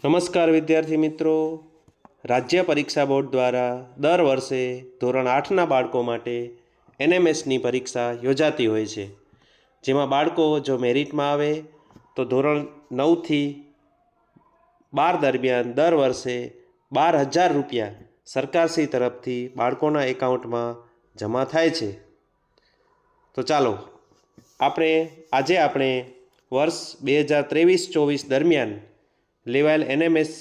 નમસ્કાર વિદ્યાર્થી મિત્રો, રાજ્ય પરીક્ષા બોર્ડ દ્વારા દર વર્ષે ધોરણ 8ના બાળકો માટે એનએમએસની પરીક્ષા યોજાતી હોય છે, જેમાં બાળકો જો મેરિટમાં આવે તો ધોરણ 9થી 12 દરમિયાન દર વર્ષે 12,000 રૂપિયા સરકારશ્રી તરફથી બાળકોના એકાઉન્ટમાં જમા થાય છે. તો ચાલો આજે વર્ષ 2023-24 દરમિયાન લેવાયેલ એનએમએસ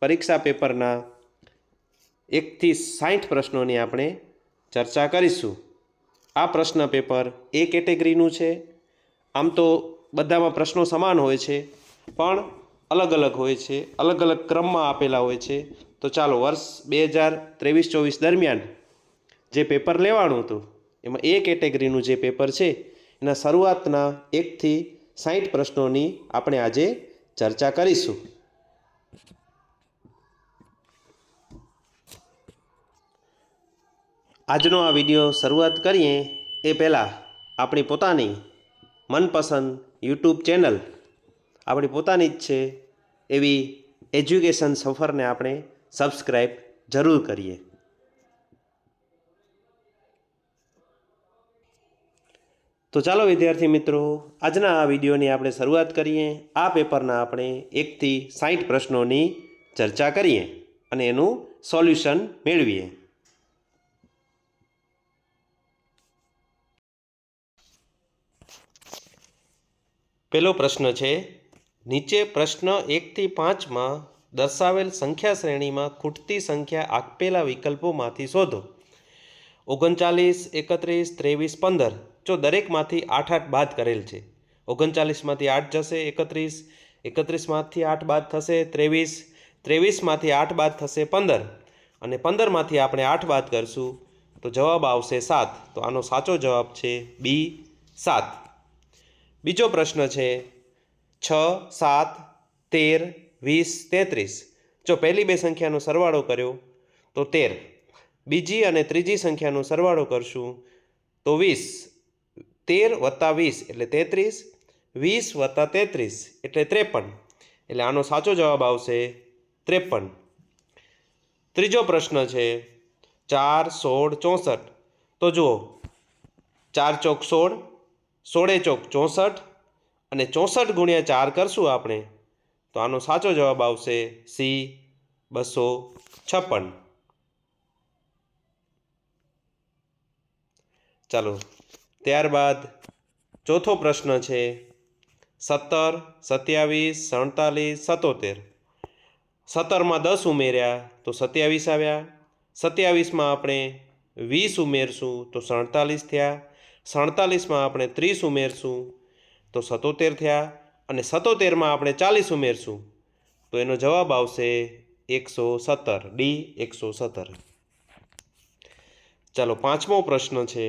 પરીક્ષા પેપરના 1 થી 60 પ્રશ્નોની આપણે ચર્ચા કરીશું. આ પ્રશ્ન પેપર એ કેટેગરીનું છે. આમ તો બધામાં પ્રશ્નો સમાન હોય છે, પણ અલગ અલગ હોય છે, અલગ અલગ ક્રમમાં આપેલા હોય છે. તો ચાલો વર્ષ 2023-24 દરમિયાન જે પેપર લેવાનું હતું એમાં એ કેટેગરીનું જે પેપર છે એના શરૂઆતના 1 થી 60 પ્રશ્નોની આપણે આજે ચર્ચા કરીશું. આજનો આ વિડીયો શરૂઆત કરીએ એ પહેલાં આપણી પોતાની મનપસંદ યુટ્યુબ ચેનલ આપણી પોતાની જ છે એવી એજ્યુકેશન સફરને આપણે સબસ્ક્રાઈબ જરૂર કરીએ. તો ચાલો વિદ્યાર્થી મિત્રો, આજના આ વિડીયોની આપણે શરૂઆત કરીએ. આ પેપરના આપણે 1 થી 60 પ્રશ્નોની ચર્ચા કરીએ અને એનું સોલ્યુશન મેળવીએ. પહેલો પ્રશ્ન છે, નીચે પ્રશ્ન 1 થી 5માં દર્શાવેલ સંખ્યા શ્રેણીમાં ખૂટતી સંખ્યા આપેલા વિકલ્પોમાંથી શોધો. 39, 31, 23, 15 જો દરેકમાંથી 8 બાદ કરેલ છે. 39માંથી 8 જશે 31, 31માંથી 8 બાદ થશે 23, 23માંથી 8 બાદ થશે 15 અને 15માંથી આપણે 8 બાદ કરશું તો જવાબ આવશે 7. તો આનો સાચો જવાબ છે બી 7. બીજો પ્રશ્ન છે 6, 7, 13, 20, 33 જો પહેલી બે સંખ્યાનો સરવાળો કર્યો તો 13, બીજી અને ત્રીજી સંખ્યાનો સરવાળો કરશું તો 20, 13 વત્તા 20 એટલે 33, 20 વત્તા 33 એટલે 53, એટલે આનો સાચો જવાબ આવશે 53. ત્રીજો પ્રશ્ન છે 4, 16, 64 તો જુઓ 4 ચોક 16, 16 ચોક 64 અને 64 ગુણ્યા 4 કરશું આપણે તો આનો સાચો જવાબ આવશે સી 256. ચાલો ત્યારબાદ ચોથો પ્રશ્ન છે 17, 27, 47, 77 17માં 10 ઉમેર્યા તો 27 આવ્યા. 27માં આપણે 20 ઉમેરશું તો 47 થયા. 47માં આપણે 30 ઉમેરશું તો 77 થયા અને 77માં આપણે 40 ઉમેરશું તો એનો જવાબ આવશે 117, ડી 117. ચાલો પાંચમો પ્રશ્ન છે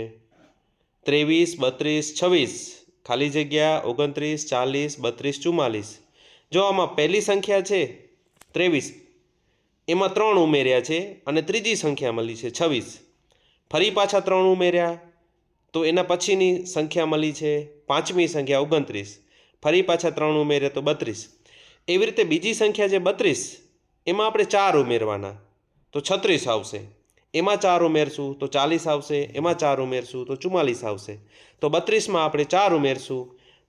23, 32, 26 ખાલી જગ્યા 29, 40, 32, 44 જો આમાં પહેલી સંખ્યા છે 23 એમાં 3 ઉમેર્યા છે અને ત્રીજી સંખ્યા મળી છે 26, ફરી પાછા 3 ઉમેર્યા તો એના પછીની સંખ્યા મળી છે પાંચમી સંખ્યા 29, ફરી પાછા 3 ઉમેર્યા તો 32. એવી રીતે બીજી સંખ્યા જે 32 એમાં આપણે 4 ઉમેરવાના તો 36 આવશે. એમાં 4 ઉમેરશું તો 40 આવશે. એમાં 4 ઉમેરશું તો 44 આવશે. તો 32માં આપણે 4 ઉમેરશું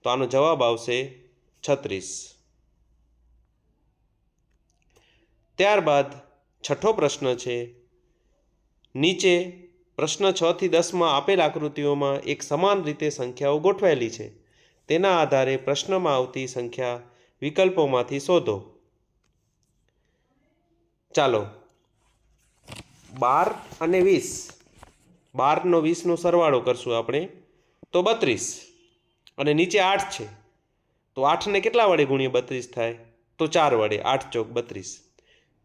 તો આનો જવાબ આવશે 36. ત્યારબાદ છઠ્ઠો પ્રશ્ન છે નીચે પ્રશ્ન 6 થી 10માં આપેલ આકૃતિઓમાં એક સમાન રીતે સંખ્યાઓ ગોઠવાયેલી છે. તેના આધારે પ્રશ્નમાં આવતી સંખ્યા વિકલ્પોમાંથી શોધો. ચાલો 12 અને 20, 12 નો 20નો સરવાળો કરશું આપણે તો 32 અને નીચે 8 છે તો 8ને કેટલા વડે ગુણીએ 32 થાય તો 4 વડે, 8 ચોક 32.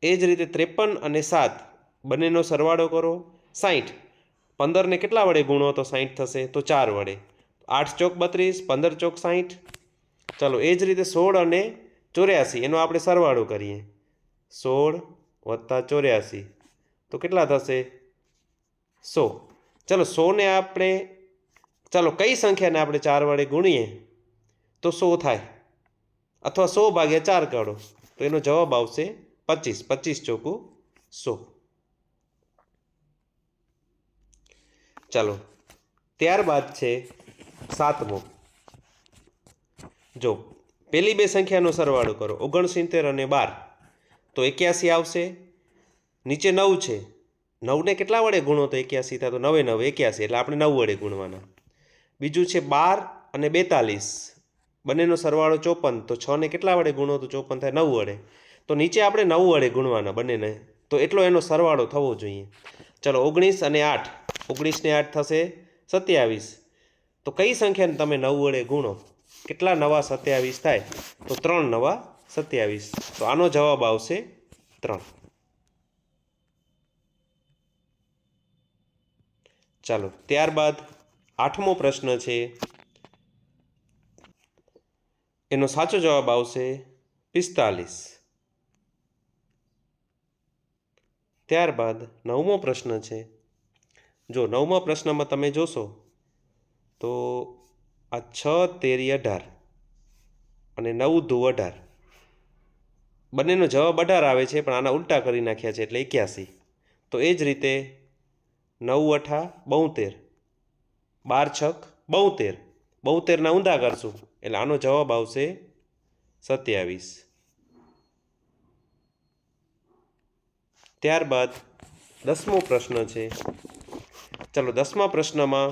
એ જ રીતે 53 અને 7 બંનેનો સરવાળો કરો 60, 15ને કેટલા વડે ગુણો તો 60 થશે તો 4 વડે, 8 ચોક 32, 15 ચોક 60. ચાલો એ જ રીતે 16 અને 84 એનો આપણે સરવાળો કરીએ 16 વત્તા 84 તો કેટલા થશે 100. ચાલો 100ને આપણે કઈ સંખ્યાને આપણે 4 વડે ગુણીએ તો 100 થાય અથવા 100 ભાગ્યા 4 કાઢો તો એનો જવાબ આવશે 25. 25 ચોકું 100. ચાલો, ત્યારબાદ છે 7મો. જો પેલી બે સંખ્યાનો સરવાળો કરો, 69 અને 12, તો 81 આવશે. નીચે 9 છે, 9ને કેટલા વડે ગુણો તો 81 થાય? તો 9 9 81, એટલે આપણે 9 વડે ગુણવાના. બીજું છે 12 અને 42, બંનેનો સરવાળો 54, તો 6 ને કેટલા વડે ગુણો તો 54 થાય? 9 વડે. તો નીચે આપણે 9 વડે ગુણવાના બંનેને, તો એટલો એનો સરવાળો થવો જોઈએ. ચલો, 19 અને 8, 19 ને 8 થશે 27. તો કઈ સંખ્યાને તમે 9 વડે ગુણો, કેટલા નવા 27 થાય? તો 3 નવા 27. તો આનો જવાબ આવશે 3. ચાલો, ત્યારબાદ 8મો પ્રશ્ન છે, એનો સાચો જવાબ આવશે 45. ત્યારબાદ 9મો પ્રશ્ન છે. જો 9મા પ્રશ્નમાં તમે જોશો તો આ 6 તેરી 18 અને 9 દુ 18, બંનેનો જવાબ 18 આવે છે, પણ આના ઉલટા કરી નાખ્યા છે એટલે 81. તો એ જ રીતે 9 અઠા 72, 12 છક 72, 72ના ઊંધા કરશું એટલે આનો જવાબ આવશે 27. ત્યારબાદ 10મો પ્રશ્ન છે. ચલો, 10મા પ્રશ્નમાં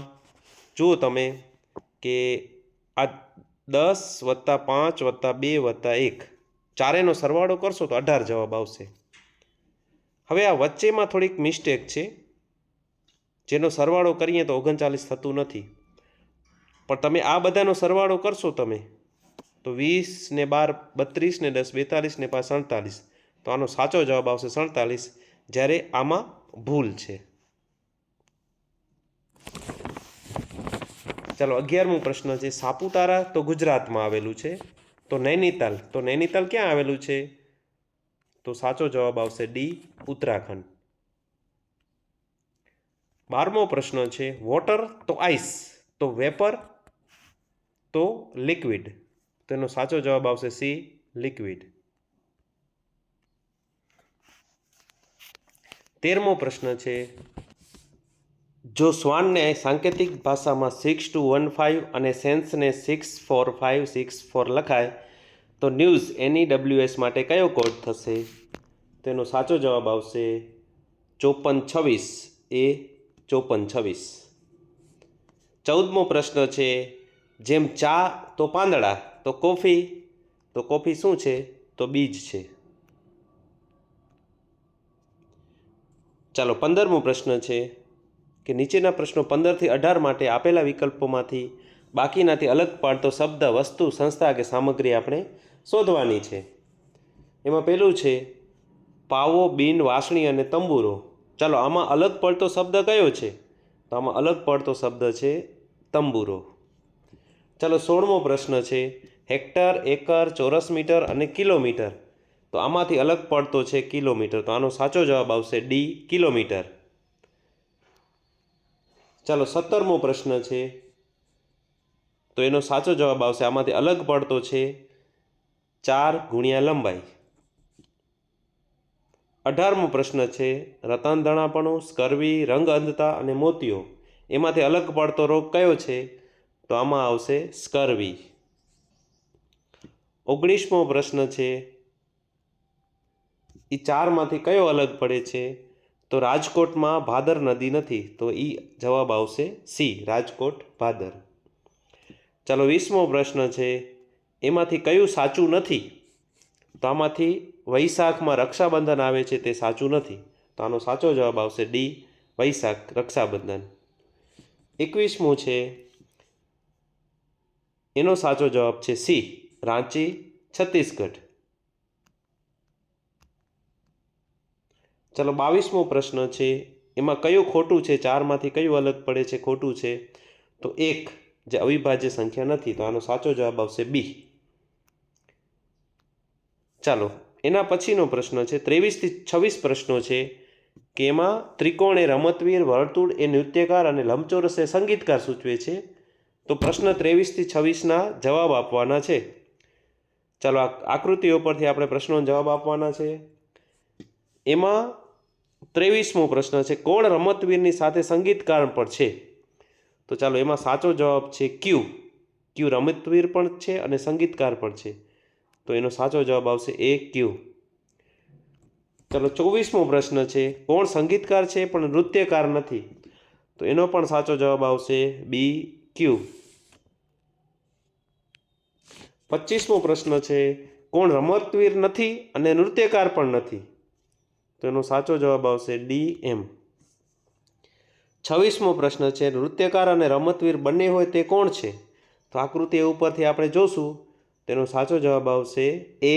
જુઓ તમે કે આ 10 + 5 + 2 + 1, ચારેયનો સરવાળો કરશો તો 18 જવાબ આવશે. હવે આ વચ્ચેમાં થોડીક મિસ્ટેક છે, જેનો સરવાળો કરીએ તો 39 થતું નથી. પણ તમે આ બધાનો સરવાળો કરશો તમે તો 20 ને 12 32 ને 10 42 ને 5 47, તો આનો સાચો જવાબ આવશે 47, જ્યારે આમાં ભૂલ છે. ચાલો, 11મો પ્રશ્ન છે. સાપુતારા તો ગુજરાતમાં આવેલું છે, તો નૈનીતાલ ક્યાં આવેલું છે? તો સાચો જવાબ આવશે ડી, ઉત્તરાખંડ. 12મો પ્રશ્ન છે. વોટર તો આઈસ, તો વેપર તો લિક્વિડ, તો એનો સાચો જવાબ આવશે સી, લિક્વિડ. 13મો પ્રશ્ન છે. જો શ્વાનને સાંકેતિક ભાષામાં 6215 અને સેન્સને 64564 લખાય તો ન્યૂઝ NEWS માટે કયો કોડ થશે? તેનો સાચો જવાબ આવશે 5426, એ 5426. 14મો પ્રશ્ન છે. જેમ ચા તો પાંદડા, તો કોફી શું છે? તો બીજ છે. ચાલો, 15મો પ્રશ્ન છે કે નીચેના પ્રશ્નો 15 થી 18 માટે આપેલા વિકલ્પોમાંથી બાકીનાથી અલગ પાડતો શબ્દ, વસ્તુ, સંસ્થા કે સામગ્રી આપણે શોધવાની છે. એમાં પહેલું છે પાવો, બીન, વાસણી અને તંબુરો. ચાલો, આમાં અલગ પડતો શબ્દ કયો છે? તો આમાં અલગ પડતો શબ્દ છે તંબુરો. ચાલો, 16મો પ્રશ્ન છે. હેક્ટર, એકર, ચોરસ મીટર અને કિલોમીટર, તો આમાંથી અલગ પડતો છે કિલોમીટર, તો આનો સાચો જવાબ આવશે ડી, કિલોમીટર. ચાલો, 17મો પ્રશ્ન છે. તો એનો સાચો જવાબ આવશે, આમાંથી અલગ પડતો છે 4 × લંબાઈ. 18મો પ્રશ્ન છે. રતનધણાપણું, સ્કર્વી, રંગ અંધતા અને મોતિયો, એમાંથી અલગ પડતો રોગ કયો છે? તો આમાં આવશે સ્કર્વી. 19મો પ્રશ્ન છે. એ 4માંથી કયો અલગ પડે છે? તો રાજકોટમાં ભાદર નદી નથી, તો એ જવાબ આવશે સી, રાજકોટ ભાદર. ચાલો, 20મો પ્રશ્ન છે. એમાંથી કયું સાચું નથી? તો આમાંથી વૈશાખમાં રક્ષાબંધન આવે છે તે સાચું નથી, તો આનો સાચો જવાબ આવશે ડી, વૈશાખ, રક્ષાબંધન. 21મું છે. એનો સાચો જવાબ છે સી, રાંચી, છત્તીસગઢ. ચલો, 22મો પ્રશ્ન છે. એમાં કયું ખોટું છે? 4માંથી કયું અલગ પડે છે, ખોટું છે? તો 1, જે અવિભાજ્ય સંખ્યા નથી, તો આનો સાચો જવાબ આવશે બી. ચાલો, એના પછીનો પ્રશ્ન છે. 23 થી 26 પ્રશ્નો છે કે એમાં ત્રિકોણ એ રમતવીર, વર્તુળ એ નૃત્યકાર અને લંબચોરસ એ સંગીતકાર સૂચવે છે. તો પ્રશ્ન 23 થી 26ના જવાબ આપવાના છે. ચાલો આકૃતિઓ પરથી આપણે પ્રશ્નોનો જવાબ આપવાના છે. એમાં 23મો પ્રશ્ન છે, કોણ રમતવીરની સાથે સંગીતકાર પણ છે? તો ચાલો એમાં સાચો જવાબ છે ક્યુ. ક્યુ રમતવીર પણ છે અને સંગીતકાર પણ છે, તો એનો સાચો જવાબ આવશે એ ક્યુ. ચાલો 24મો પ્રશ્ન છે, કોણ સંગીતકાર છે પણ નૃત્યકાર નથી? તો એનો પણ સાચો જવાબ આવશે બી ક્યુ. 25મો પ્રશ્ન છે, કોણ રમતવીર નથી અને નૃત્યકાર પણ નથી? તો એનો સાચો જવાબ આવશે ડી એમ. 26મો પ્રશ્ન છે, નૃત્યકાર અને રમતવીર બંને હોય તે કોણ છે? તો આકૃતિ ઉપરથી આપણે જોશું, તેનો સાચો જવાબ આવશે એ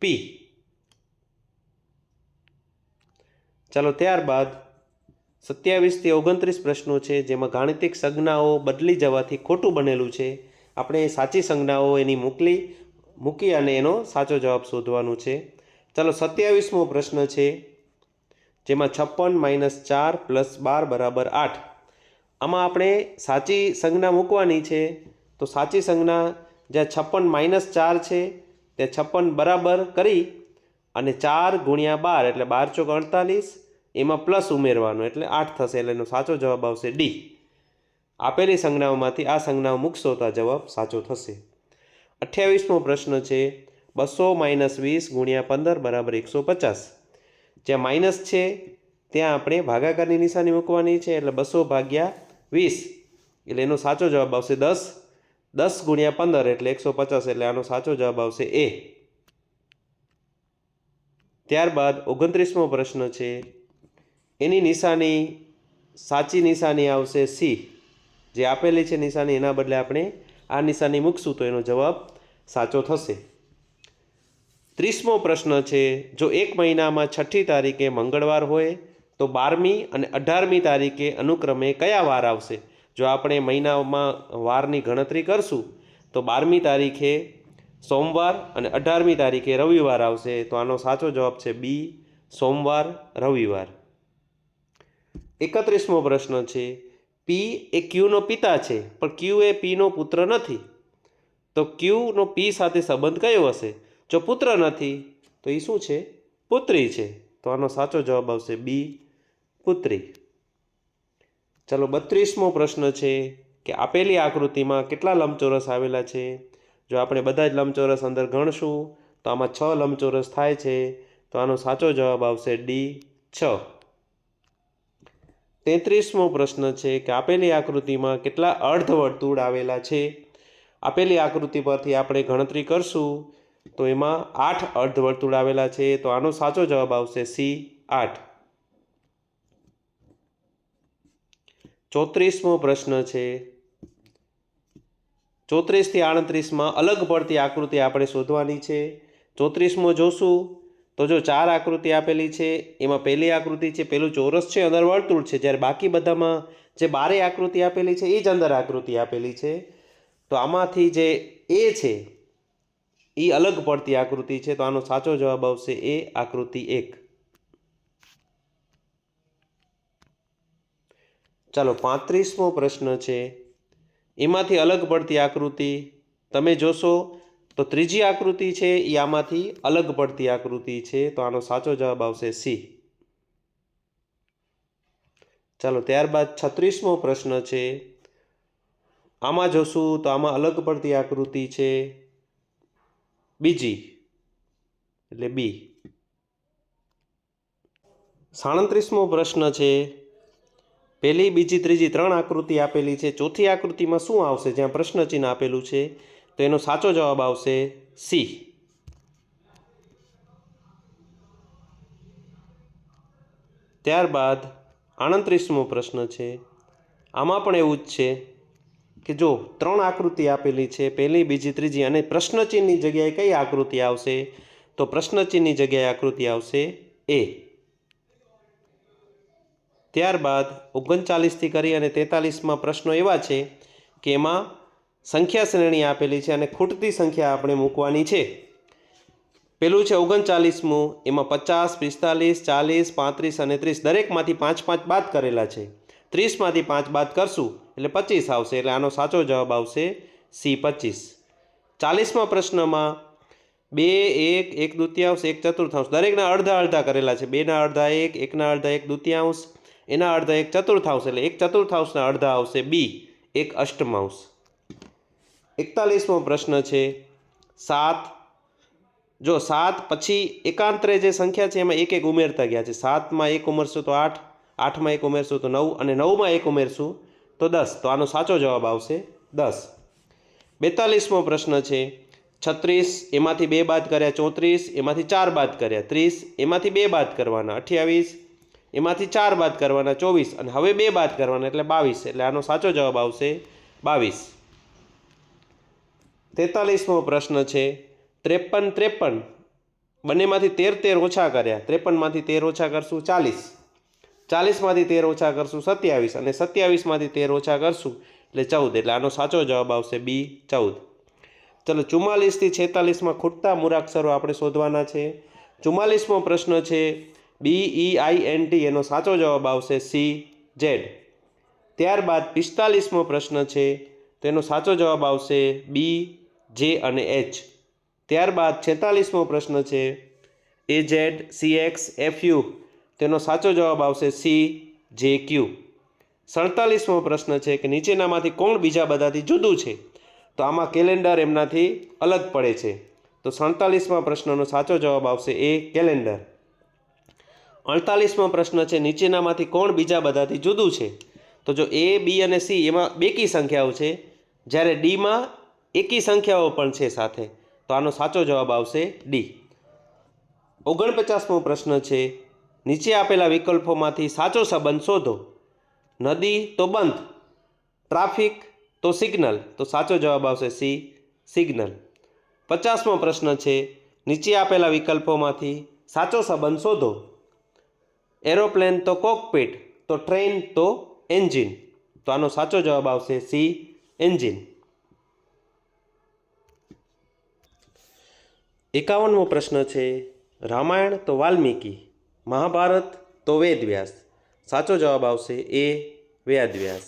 પી. ચાલો ત્યારબાદ 27 થી 29 પ્રશ્નો છે, જેમાં ગાણિતિક સંજ્ઞાઓ બદલી જવાથી ખોટું બનેલું છે. આપણે સાચી સંજ્ઞાઓ એની મૂકી અને એનો સાચો જવાબ શોધવાનું છે. ચાલો 27મો પ્રશ્ન છે, જેમાં 56 - 4 + 12 = 8. આમાં આપણે સાચી સંજ્ઞા મૂકવાની છે. તો સાચી સંજ્ઞા જ્યાં 56 - 4 છે તે 56 બરાબર કરી અને 4 × 12 એટલે 12 × 48, એમાં પ્લસ ઉમેરવાનું એટલે 8 થશે. એટલે એનો સાચો જવાબ આવશે ડી. આપેલી સંજ્ઞાઓમાંથી આ સંજ્ઞાઓ મૂકશો તો આ જવાબ સાચો થશે. 28મો પ્રશ્ન છે, 200 - 20 × 15 = 150. જ્યાં માઇનસ છે ત્યાં આપણે ભાગાકારની નિશાની મૂકવાની છે, એટલે 200 / 20 એટલે એનો સાચો જવાબ આવશે 10. 10 × 15 એટલે 150, એટલે આનો સાચો જવાબ આવશે એ. ત્યારબાદ 29મો પ્રશ્ન છે, એની નિશાની સાચી નિશાની આવશે સી. જે આપેલી છે નિશાની એના બદલે આપણે આ નિશાની મૂકશું તો એનો જવાબ સાચો થશે. 30મો પ્રશ્ન છે, જો એક મહિનામાં 6ઠી તારીખે મંગળવાર હોય તો 12મી અને 18મી તારીખે અનુક્રમે કયા વાર આવશે? જો આપણે મહિનામાં વારની ગણતરી કરશું તો 12મી તારીખે સોમવાર અને 18મી તારીખે રવિવાર આવશે. તો આનો સાચો જવાબ છે બી, સોમવાર રવિવાર. 31મો પ્રશ્ન છે, પી એ ક્યુનો પિતા છે પણ ક્યુ એ પીનો પુત્ર નથી. તો ક્યુનો પી સાથે સંબંધ કયો હશે? જો પુત્ર નથી તો એ શું છે? પુત્રી છે. તો આનો સાચો જવાબ આવશે બી, પુત્રી. ચાલો 32મો પ્રશ્ન છે કે આપેલી આકૃતિમાં કેટલા લંબચોરસ આવેલા છે? જો આપણે બધા જ લંબચોરસ અંદર ગણશું તો આમાં 6 લંબચોરસ થાય છે. તો આનો સાચો જવાબ આવશે ડી, 6. 33મો પ્રશ્ન છે કે આપેલી આકૃતિમાં કેટલા અર્ધવર્તુળ આવેલા છે? આપેલી આકૃતિ પરથી આપણે ગણતરી કરશું તો એમાં 8 અર્ધવર્તુળ આવેલા છે. તો આનો સાચો જવાબ આવશે સી, 8. 34મો પ્રશ્ન છે, 34 થી 38માં અલગ પડતી આકૃતિ આપણે શોધવાની છે. 34મો જોશું તો જો 4 આકૃતિ આપેલી છે, એમાં પહેલી આકૃતિ છે, પેલું ચોરસ છે, અંદર વર્તુળ છે, જ્યારે બાકી બધામાં જે 12 આકૃતિ આપેલી છે એ જ અંદર આકૃતિ આપેલી છે. તો આમાંથી જે એ છે એ અલગ પડતી આકૃતિ છે. તો આનો સાચો જવાબ આવશે એ, આકૃતિ 1. ચાલો 35મો પ્રશ્ન છે, એમાંથી અલગ પડતી આકૃતિ તમે જોશો તો ત્રીજી આકૃતિ છે એ આમાંથી અલગ પડતી આકૃતિ છે. તો આનો સાચો જવાબ આવશે સી. ચાલો ત્યારબાદ 36મો પ્રશ્ન છે, આમાં જોશું તો આમાં અલગ પડતી આકૃતિ છે બીજી એટલે બી. 37મો પ્રશ્ન છે, પહેલી, બીજી, ત્રીજી 3 આકૃતિ આપેલી છે. ચોથી આકૃતિમાં શું આવશે જ્યાં પ્રશ્ન ચિહ્ન આપેલું છે? તો એનો સાચો જવાબ આવશે સી. ત્યારબાદ 38મો પ્રશ્ન છે, આમાં પણ એવું જ છે કે જો 3 આકૃતિ આપેલી છે, પહેલી, બીજી, ત્રીજી, અને પ્રશ્નચિહ્નની જગ્યાએ કઈ આકૃતિ આવશે? તો પ્રશ્નચિહ્નની જગ્યાએ આકૃતિ આવશે એ. ત્યારબાદ 39 થી કરી અને 43માં પ્રશ્નો એવા છે કે એમાં સંખ્યા શ્રેણી આપેલી છે અને ખૂટતી સંખ્યા આપણે મૂકવાની છે. પેલું છે 39મું, એમાં 50, 45, 40, 35 અને 30 દરેકમાંથી 5-5 બાદ કરેલા છે. 30માંથી 5 બાદ કરશું એટલે 25 આવશે. એટલે આનો સાચો જવાબ આવશે સી, 25. 40મા પ્રશ્નમાં 2 1 1 દૂતિયાંશ 1 ચતુર્થાંશ દરેકના અડધા અડધા કરેલા છે. 2ના અડધા 1, 1ના અડધા 1 દૂતિયાંશ, એના અડધા 1 ચતુર્થાંશ, એટલે 1 ચતુર્થાંશના અડધા આવશે બી 1 અષ્ટમાંશ. 41મો પ્રશ્ન છે 7. જો 7 પછી એકાંતરે જે સંખ્યા છે એમાં 1 1 ઉમેરતા ગયા છે. 7માં 1 ઉમેરશું તો 8, 8માં 1 ઉમેરશું તો 9 અને 9માં 1 ઉમેરશું તો 10. તો આનો સાચો જવાબ આવશે 10. 42મો પ્રશ્ન છે 36, એમાંથી 2 બાદ કર્યા 34, એમાંથી 4 બાદ કર્યા 30, એમાંથી 2 બાદ કરવાના 28, એમાંથી 4 બાદ કરવાના 24 અને હવે 2 બાદ કરવાના એટલે 22. એટલે આનો સાચો જવાબ આવશે 22. 43મો પ્રશ્ન છે 53 53, બંનેમાંથી 13 13 ઓછા કર્યા. 53માંથી 13 ઓછા કરશું 40, 40માંથી 13 ઓછા કરશું 27 અને 27માંથી 13 ઓછા કરશું એટલે 14. એટલે આનો સાચો જવાબ આવશે બી 14. ચલો 44થી 46માં ખૂટતા મૂળાક્ષરો આપણે શોધવાના છે. 44મો પ્રશ્ન છે BEINT, એનો સાચો જવાબ આવશે CZ. ત્યારબાદ 45મો પ્રશ્ન છે તો એનો સાચો જવાબ આવશે બી જે અને એચ. ત્યારબાદ 46મો પ્રશ્ન છે AZ CX FU, તેનો સાચો જવાબ આવશે CJQ. 47મો પ્રશ્ન છે કે નીચેનામાંથી કોણ બીજા બધાથી જુદું છે? તો આમાં કેલેન્ડર એમનાથી અલગ પડે છે. તો 47મા પ્રશ્નનો સાચો જવાબ આવશે એ કેલેન્ડર. 48મો પ્રશ્ન છે નીચેનામાંથી કોણ બીજા બધાથી જુદું છે? તો જો A, B અને C એમાં બેકી સંખ્યાઓ છે, જ્યારે Dમાં એકી સંખ્યાઓ પણ છે સાથે. તો આનો સાચો જવાબ આવશે ડી. 49મો પ્રશ્ન છે નીચે આપેલા વિકલ્પોમાંથી સાચો સંબંધ શોધો. નદી તો બંધ, ટ્રાફિક તો સિગ્નલ. તો સાચો જવાબ આવશે સી સિગ્નલ. 50મો પ્રશ્ન છે નીચે આપેલા વિકલ્પોમાંથી સાચો સંબંધ શોધો. એરોપ્લેન તો કોકપિટ, તો ટ્રેન તો એન્જિન. તો આનો સાચો જવાબ આવશે સી એન્જિન. 51મો પ્રશ્ન છે રામાયણ તો વાલ્મીકી, મહાભારત તો વેદવ્યાસ. સાચો જવાબ આવશે એ વેદવ્યાસ.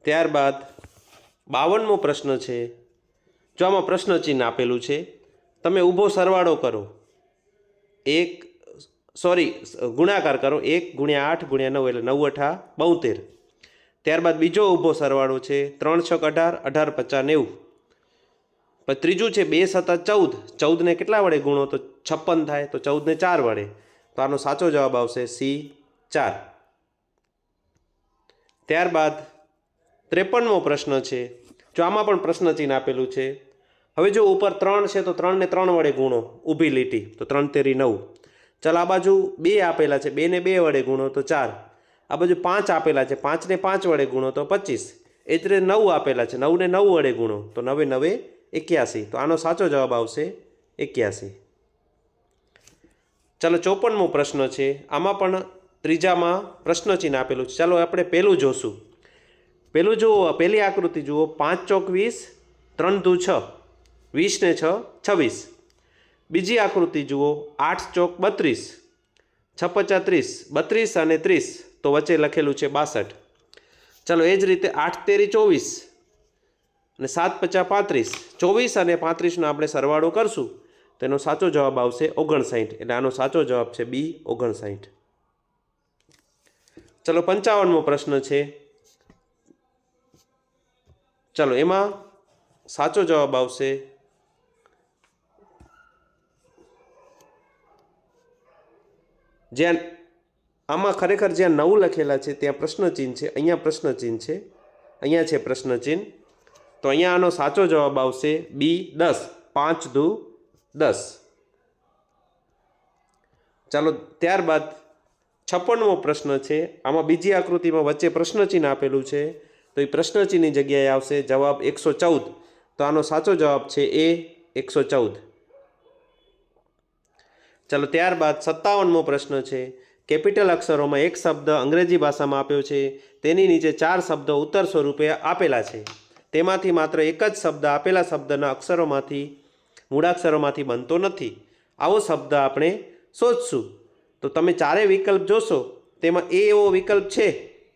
ત્યારબાદ 52મો પ્રશ્ન છે, જો આમાં પ્રશ્ન ચિહ્ન આપેલું છે, તમે ઊભો સરવાળો કરો, ગુણાકાર કરો 1 × 8 × 9 એટલે 9 8 72. ત્યારબાદ બીજો ઊભો સરવાળો છે 3 6 18, 18 5 90. પછી ત્રીજું છે 2 7 14, 14ને કેટલા વડે ગુણો તો 56 થાય, તો 14ને 4 વડે. તો આનો સાચો જવાબ આવશે સી 4. ત્યારબાદ 53મો પ્રશ્ન છે, જો આમાં પણ પ્રશ્ન ચિહ્ન આપેલું છે. હવે જો ઉપર 3 છે તો 3ને 3 વડે ગુણો, ઊભી લીટી, તો 3 તેરી 9. ચાલો આ બાજુ 2 આપેલા છે, 2ને 2 વડે ગુણો તો 4. આ બાજુ 5 આપેલા છે, 5ને 5 વડે ગુણો તો 25. એ જ રીતે 9 આપેલા છે, 9ને 9 વડે ગુણો તો 9 9 81. તો આનો સાચો જવાબ આવશે 81. ચાલો 54મો પ્રશ્ન છે, આમાં પણ ત્રીજામાં પ્રશ્ન ચિહ્ન આપેલું છે. ચાલો આપણે પહેલું જોશું. પહેલું જુઓ, પહેલી આકૃતિ જુઓ, 5 ચોક 20, 3 દુ 6, 20 ને 6 26. બીજી આકૃતિ જુઓ 8 ચોક 32, 6 પચા 30, 32 અને 30, તો વચ્ચે લખેલું છે 62. ચાલો એ જ રીતે 8 તેરી 24 અને 7 પચા 35, 24 અને 35નો આપણે સરવાળો કરશું તો એનો સાચો જવાબ આવશે 59. એટલે આનો સાચો જવાબ છે બી 59. ચલો 55મો પ્રશ્ન છે. ચલો એમાં સાચો જવાબ આવશે જ્યાં આમાં ખરેખર જ્યાં 9 લખેલા છે ત્યાં પ્રશ્ન ચિહ્ન છે, અહીંયા પ્રશ્ન ચિહ્ન છે, અહીંયા છે પ્રશ્ન ચિહ્ન. તો અહીંયા આનો સાચો જવાબ આવશે બી 10, 5 દુ 10. ચાલો ત્યારબાદ 56મો પ્રશ્ન છે, આમાં બીજી આકૃતિમાં વચ્ચે પ્રશ્ન ચિહ્ન આપેલું છે, તો એ પ્રશ્ન ચિહ્નની જગ્યાએ આવશે જવાબ 114. તો આનો સાચો જવાબ છે એ 114. ચાલો ત્યારબાદ 57મો પ્રશ્ન છે, કેપિટલ અક્ષરોમાં એક શબ્દ અંગ્રેજી ભાષામાં આપ્યો છે, તેની નીચે 4 શબ્દો ઉત્તર સ્વરૂપે આપેલા છે, તેમાંથી માત્ર એક જ શબ્દ આપેલા શબ્દના મૂળાક્ષરોમાંથી બનતો નથી. આવો શબ્દ આપણે શોધશું. તો તમે 4 વિકલ્પ જોશો, તેમાં એ એવો વિકલ્પ છે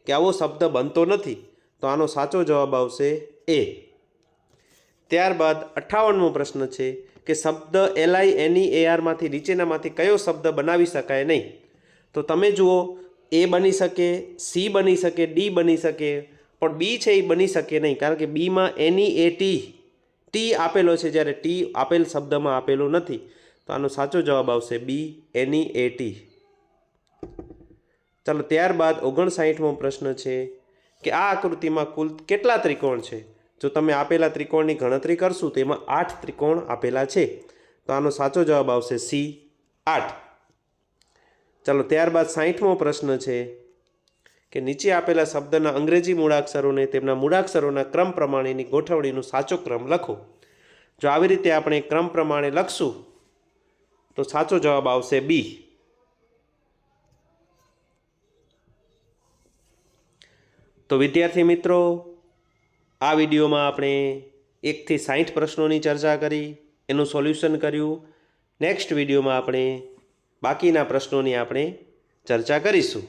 કે આવો શબ્દ બનતો નથી. તો આનો સાચો જવાબ આવશે એ. ત્યારબાદ 58મો પ્રશ્ન છે કે શબ્દ LINEARમાંથી નીચેનામાંથી કયો શબ્દ બનાવી શકાય નહીં? તો તમે જુઓ, એ બની શકે, સી બની શકે, ડી બની શકે, પણ બી છે એ બની શકે નહીં, કારણ કે બીમાં NEAT ટી આપેલો છે, જ્યારે ટી આપેલ શબ્દમાં આપેલો નથી. તો આનો સાચો જવાબ આવશે બી, NEAT. ચાલો, ત્યારબાદ 59મો પ્રશ્ન છે કે આ આકૃતિમાં કુલ કેટલા ત્રિકોણ છે? જો તમે આપેલા ત્રિકોણની ગણતરી કરશું તો એમાં 8 ત્રિકોણ આપેલા છે. તો આનો સાચો જવાબ આવશે સી, 8. ચાલો, ત્યારબાદ 60મો પ્રશ્ન છે કે નીચે આપેલા શબ્દના અંગ્રેજી મૂળાક્ષરોને તેમના મૂળાક્ષરોના ક્રમ પ્રમાણેની ગોઠવણીનો સાચો ક્રમ લખો. જો આવી રીતે આપણે ક્રમ પ્રમાણે લખશું તો સાચો જવાબ આવશે બી. તો વિદ્યાર્થી મિત્રો, આ વિડીયોમાં આપણે 1 થી 60 પ્રશ્નોની ચર્ચા કરી, એનું સોલ્યુશન કર્યું. નેક્સ્ટ વિડીયોમાં આપણે બાકીના પ્રશ્નોની આપણે ચર્ચા કરીશું.